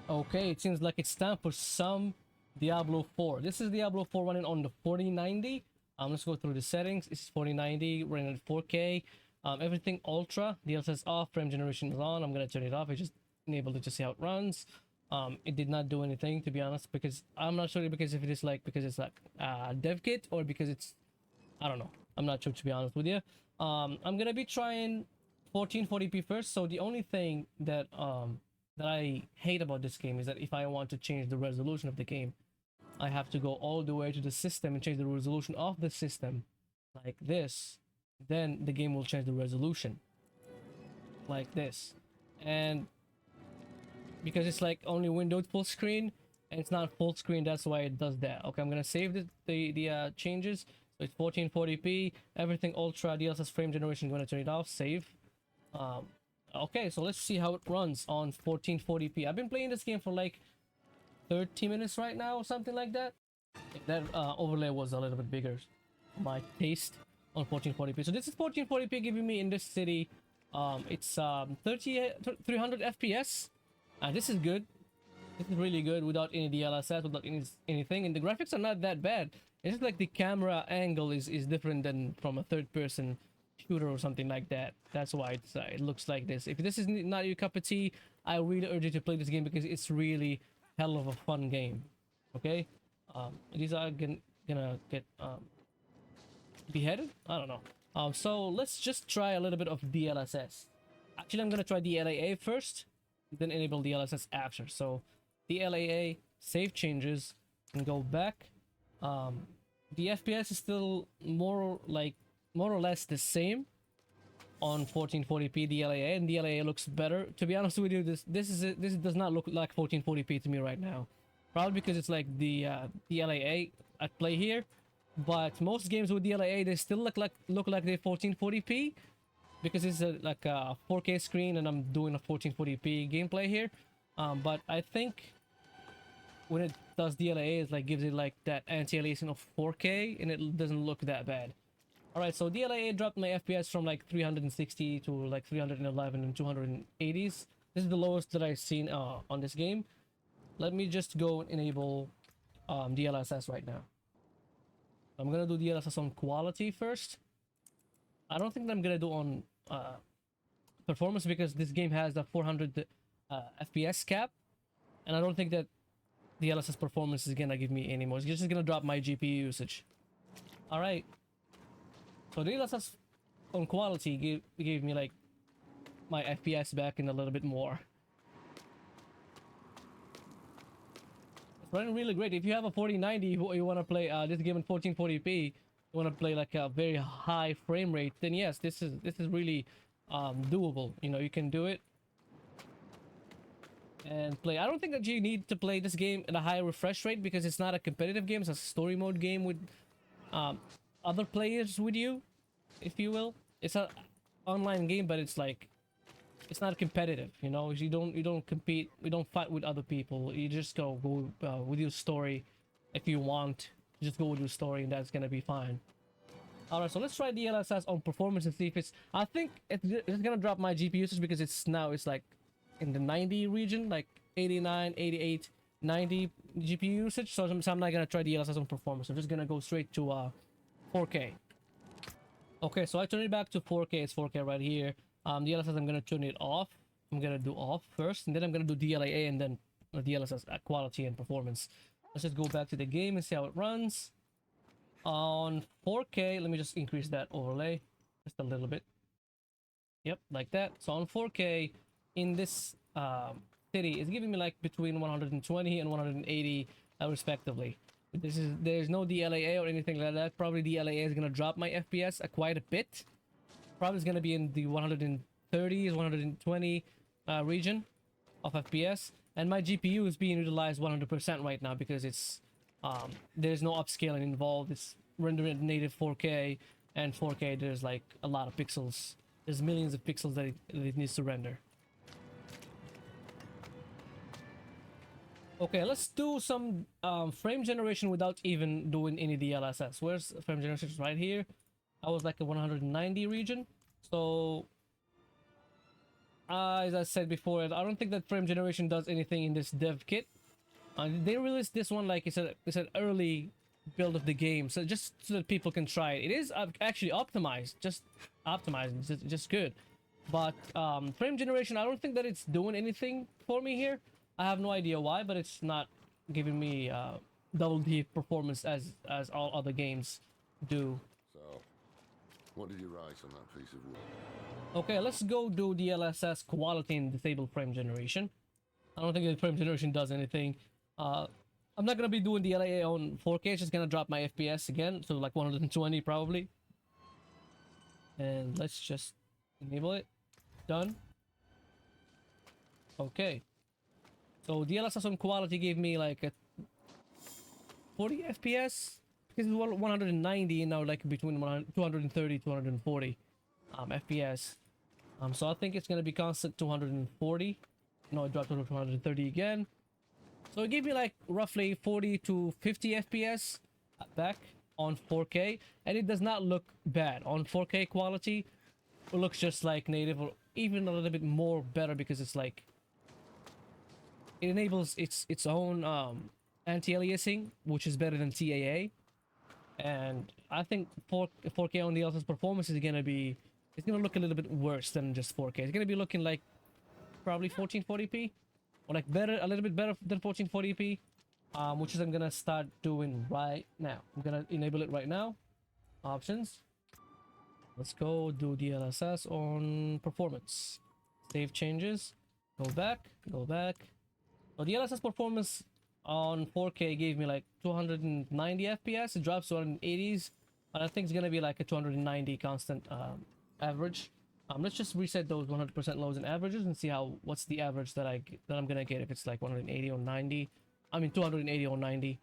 Okay, it seems like it's time for some Diablo 4. This is Diablo 4 running on the 4090. Let's go through the settings. It's 4090 running at 4K. Everything ultra. DLSS off. Frame generation is on. I'm gonna turn it off. I just enabled it to see how it runs. It did not do anything, to be honest, because I'm not sure because if it is like because it's like dev kit or because it's, I don't know. I'm not sure, to be honest with you. I'm gonna be trying 1440p first. So the only thing that that I hate about this game is that if I want to change the resolution of the game, I have to go all the way to the system and change the resolution of the system like this. Then the game will change the resolution like this. And because it's like only windowed full screen and it's not full screen, that's why it does that. Okay, I'm gonna save the changes. So it's 1440p, everything ultra, DLSS frame generation. I'm gonna turn it off, save. Okay, so let's see how it runs on 1440p. I've been playing this game for like 30 minutes right now or something like that. If that overlay was a little bit bigger, my taste on 1440p. So this is 1440p giving me in this city. It's 300 FPS. This is good. This is really good without any DLSS, without anything. And the graphics are not that bad. It's just like the camera angle is different than from a third-person shooter or something like that. That's why it looks like this. If this is not your cup of tea, I really urge you to play this game because it's really hell of a fun game. Okay, these are gonna get beheaded. I don't know. So let's just try a little bit of DLSS. Actually, I'm gonna try DLAA first, then enable DLSS after. So DLAA, save changes, and go back. The FPS is still more or less the same on 1440p DLAA, and DLAA looks better. To be honest with you, this does not look like 1440p to me right now. Probably because it's like the DLAA at play here, but most games with DLAA they still look like they're 1440p because it's like a 4K screen and I'm doing a 1440p gameplay here. But I think when it does DLAA, it like gives it like that anti-aliasing of 4K and it doesn't look that bad. Alright, so DLAA dropped my FPS from like 360 to like 311 and 280s. This is the lowest that I've seen on this game. Let me just go and enable DLSS right now. I'm gonna do DLSS on quality first. I don't think that I'm gonna do on performance because this game has the 400 FPS cap, and I don't think that DLSS performance is gonna give me any more. It's just gonna drop my GPU usage. Alright. So DLSS on quality gave me like my FPS back and a little bit more. It's running really great. If you have a 4090, you want to play this game in 1440p, you want to play like a very high frame rate, then yes, this is really doable. You know, you can do it and play. I don't think that you need to play this game at a high refresh rate because it's not a competitive game. It's a story mode game with other players with you, if you will. It's an online game, but it's like it's not competitive, you know. You don't compete, you don't fight with other people. You just go with your story. If you want, just go with your story and that's gonna be fine. All right, so let's try DLSS on performance and see if it's, I think it's gonna drop my GPU usage because it's like in the 90 region, like 89, 88, 90 GPU usage. So I'm not gonna try DLSS on performance. I'm just gonna go straight to 4K. Okay, so I turn it back to 4K. It's 4K right here. DLSS, I'm gonna turn it off. I'm gonna do off first, and then I'm gonna do DLAA, and then DLSS quality and performance. Let's just go back to the game and see how it runs. On 4K, let me just increase that overlay just a little bit. Yep, like that. So on 4K, in this city, it's giving me like between 120 and 180 respectively. There's no DLAA or anything like that. Probably DLAA is gonna drop my FPS quite a bit. Probably is gonna be in the 130s, 120 region of FPS, and my GPU is being utilized 100% right now because it's there's no upscaling involved. It's rendering at native 4K, and 4K there's like a lot of pixels. There's millions of pixels that it needs to render. Okay, let's do some frame generation without even doing any DLSS. Where's frame generation? Right here. I was like a 190 region. So as I said before, I don't think that frame generation does anything in this dev kit. They released this one like it's an early build of the game, so just so that people can try it. It is actually optimized, just optimized, just good. But frame generation, I don't think that it's doing anything for me here. I have no idea why, but it's not giving me double D performance as all other games do. So, what did you write on that piece of work? Okay, let's go do DLSS quality and disable frame generation. I don't think the frame generation does anything. I'm not gonna be doing DLAA on 4K. It's just gonna drop my FPS again, so like 120 probably. And let's just enable it. Done. Okay. So DLSS on quality gave me like a 40 FPS because it's 190 and now like between 230 240 FPS. So I think it's gonna be constant 240. No, it dropped to 230 again. So it gave me like roughly 40 to 50 FPS back on 4K, and it does not look bad on 4K quality. It looks just like native, or even a little bit more better because it's like it enables its own anti-aliasing, which is better than TAA. And I think 4K on the DLSS Performance is gonna be, it's gonna look a little bit worse than just 4K. It's gonna be looking like probably 1440p, or like better, a little bit better than 1440p, which is I'm gonna start doing right now. I'm gonna enable it right now. Options. Let's go do DLSS on performance. Save changes. Go back. Go back. So DLSS performance on 4K gave me like 290 FPS. It drops to 180s, but I think it's gonna be like a 290 constant average. Let's just reset those 100% lows and averages and see what's the average that I'm gonna get if it's like 180 or 90. I mean 280 or 90.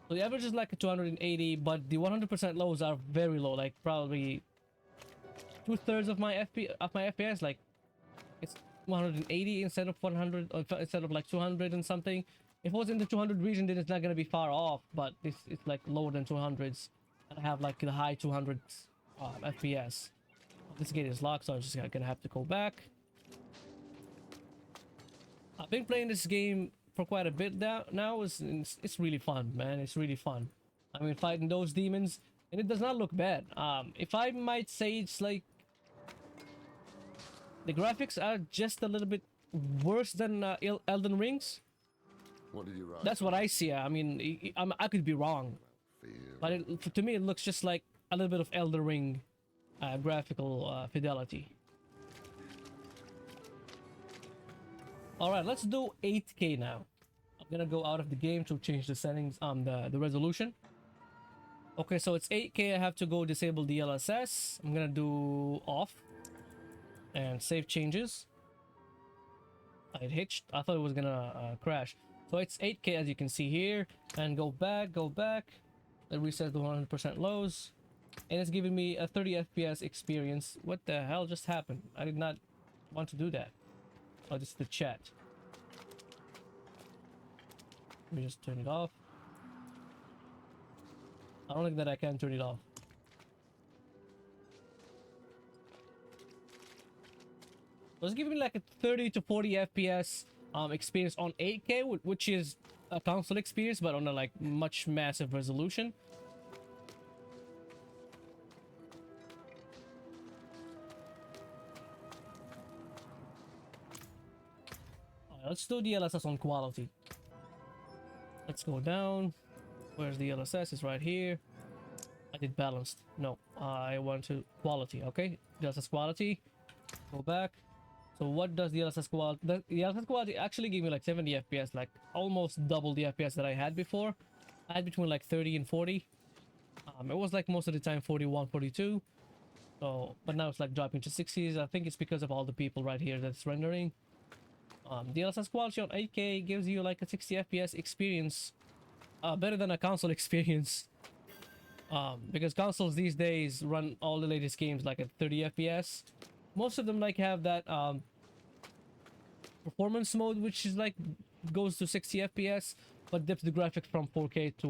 So the average is like a 280, but the 100% lows are very low, like probably 2/3 of my FPS. Like it's 180 instead of 100, or instead of like 200 and something. If it was in the 200 region, then it's not gonna be far off, but it's like lower than 200s, and I have like the high 200s FPS. This gate is locked, so I'm just gonna have to go back. I've been playing this game for quite a bit now. It's really fun, man. It's really fun. I mean, fighting those demons, and it does not look bad. If I might say, it's like the graphics are just a little bit worse than Elden Ring's. What did you write? That's what I see. I mean, I could be wrong, but to me, it looks just like a little bit of Elden Ring graphical fidelity. All right, let's do 8K now. I'm gonna go out of the game to change the settings on the resolution. Okay, so it's 8K. I have to go disable DLSS. I'm gonna do off and save changes. It hitched. I thought it was gonna crash. So it's 8K as you can see here, and go back. It resets the 100% lows, and it's giving me a 30 FPS experience. What the hell just happened? I did not want to do that. Oh, this is the chat. Let me just turn it off. I don't think that I can turn it off. So it's giving me like a 30 to 40 FPS experience on 8K, which is a console experience, but on a like much massive resolution. Let's do DLSS on quality. Let's go down. Where's the DLSS? It's right here. I did balanced. No, I want to quality. Okay, DLSS quality. Go back. So what does DLSS quality? The DLSS quality actually gave me like 70 FPS, like almost double the FPS that I had before. I had between like 30 and 40. It was like most of the time 41, 42. So, but now it's like dropping to 60s. I think it's because of all the people right here that's rendering. DLSS quality on 8K gives you like a 60 FPS experience, better than a console experience, because consoles these days run all the latest games like at 30 FPS. Most of them like have that performance mode, which is like goes to 60 FPS, but dips the graphics from 4K to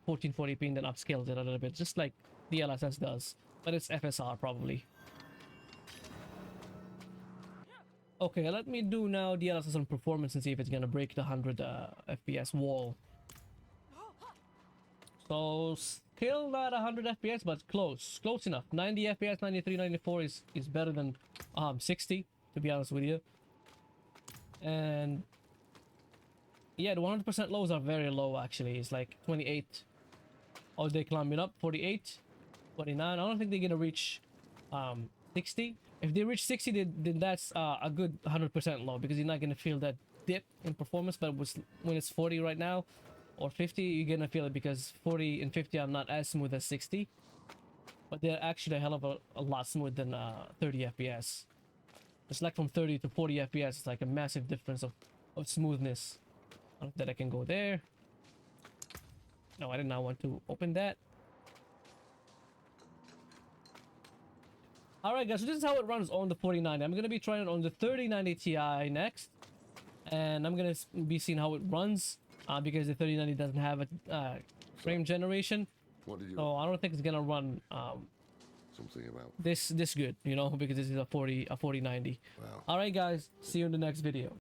1440p and then upscales it a little bit, just like DLSS does, but it's FSR probably. Okay, let me do now DLSS on performance and see if it's gonna break the 100 FPS wall. So still not 100 FPS, but close enough. 90 FPS, 93, 94 is better than 60, to be honest with you. And yeah, the 100% lows are very low actually. It's like 28. Oh, they climbing up 48, 49. I don't think they're gonna reach 60. If they reach 60, then that's a good 100% low, because you're not gonna feel that dip in performance. But when it's 40 right now or 50, you're gonna feel it, because 40 and 50 are not as smooth as 60, but they're actually a hell of a lot smooth than 30 FPS. It's like from 30 to 40 FPS. It's like a massive difference of smoothness. I don't know that I can go there. No, I did not want to open that. Alright guys, so this is how it runs on the 4090. I'm going to be trying it on the 3090 Ti next. And I'm going to be seeing how it runs. Because the 3090 doesn't have a frame generation. What did you So I don't think it's going to run something about? this good, you know, because this is a 4090. Wow. Alright guys, see you in the next video.